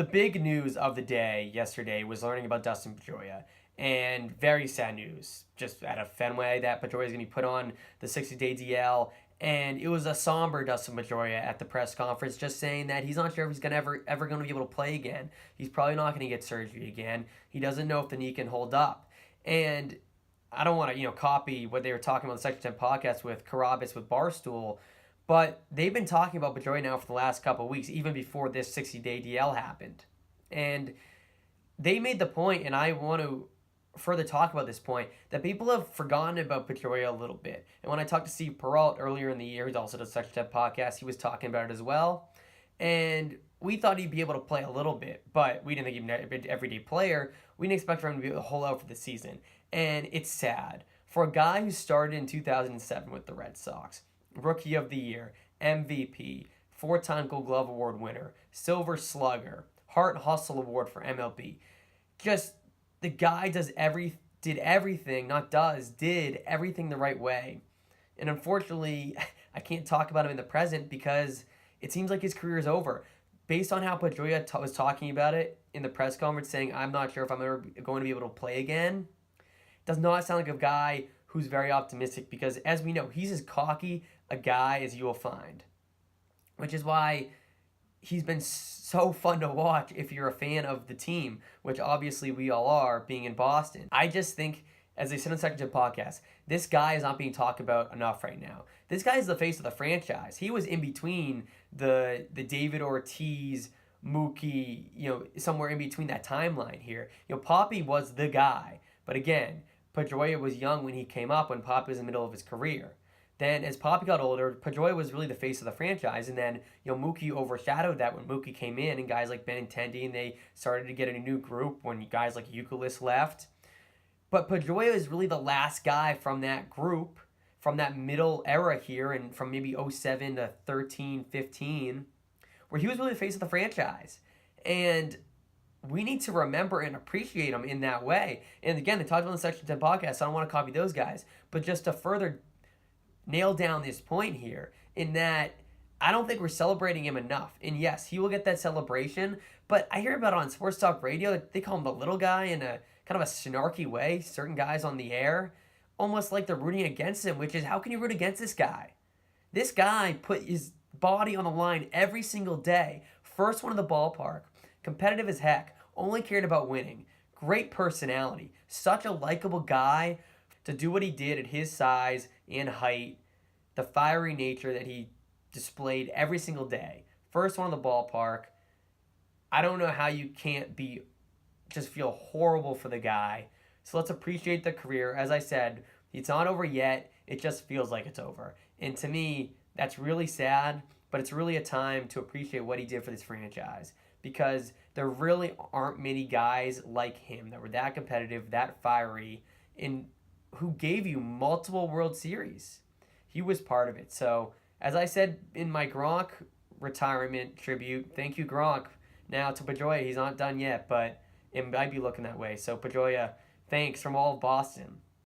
The big news of the day yesterday was learning about Dustin Pedroia. And very sad news, just out of Fenway, that Pedroia is going to be put on the 60-day DL. And it was a somber Dustin Pedroia at the press conference, just saying that he's not sure if he's gonna ever going to be able to play again. He's probably not going to get surgery again. He doesn't know if the knee can hold up. And I don't want to copy what they were talking about in the Section 10 podcast with Carabas with Barstool, but they've been talking about Pedroia now for the last couple of weeks, even before this 60-day DL happened. And they made the point, and I want to further talk about this point, that people have forgotten about Pedroia a little bit. And when I talked to Steve Peralt earlier in the year, he's also does Section 10 podcast, he was talking about it as well. And we thought he'd be able to play a little bit, but we didn't think he'd be an everyday player. We didn't expect for him to be able to hold out for the season. And it's sad. For a guy who started in 2007 with the Red Sox, Rookie of the Year, MVP, 4-time Gold Glove Award winner, Silver Slugger, Heart and Hustle Award for MLB. Just the guy did everything the right way. And unfortunately, I can't talk about him in the present because it seems like his career is over. Based on how Pedroia was talking about it in the press conference, saying, I'm not sure if I'm ever going to be able to play again, does not sound like a guy who's very optimistic because, as we know, he's as cocky a guy as you will find. Which is why he's been so fun to watch if you're a fan of the team, which obviously we all are, being in Boston. I just think, as they said on the Second Gen podcast, this guy is not being talked about enough right now. This guy is the face of the franchise. He was in between the David Ortiz, Mookie, somewhere in between that timeline here. Poppy was the guy. But again, Pedroia was young when he came up, when Poppy was in the middle of his career. Then as Poppy got older, Pedroia was really the face of the franchise, and then Mookie overshadowed that when Mookie came in, and guys like Benintendi, and they started to get a new group when guys like Youkilis left. But Pedroia is really the last guy from that group, from that middle era here, and from maybe 07 to 13, 15, where he was really the face of the franchise. And we need to remember and appreciate him in that way. And again, they talked about in the Section 10 podcast, so I don't want to copy those guys, but just to further nail down this point here, in that I don't think we're celebrating him enough. And yes, he will get that celebration, but I hear about it on Sports Talk Radio. They call him the little guy in a kind of a snarky way, certain guys on the air, almost like they're rooting against him, which is, how can you root against this guy? This guy put his body on the line every single day. First one in the ballpark, competitive as heck, only cared about winning. Great personality, such a likable guy to do what he did at his size and height, the fiery nature that he displayed every single day. First one in the ballpark. I don't know how you can't just feel horrible for the guy. So let's appreciate the career. As I said, it's not over yet. It just feels like it's over. And to me, that's really sad, but it's really a time to appreciate what he did for this franchise, because there really aren't many guys like him that were that competitive, that fiery, and who gave you multiple World Series. He was part of it. So, as I said in my Gronk retirement tribute, thank you, Gronk. Now to Pedroia, he's not done yet, but it might be looking that way. So, Pedroia, thanks from all of Boston.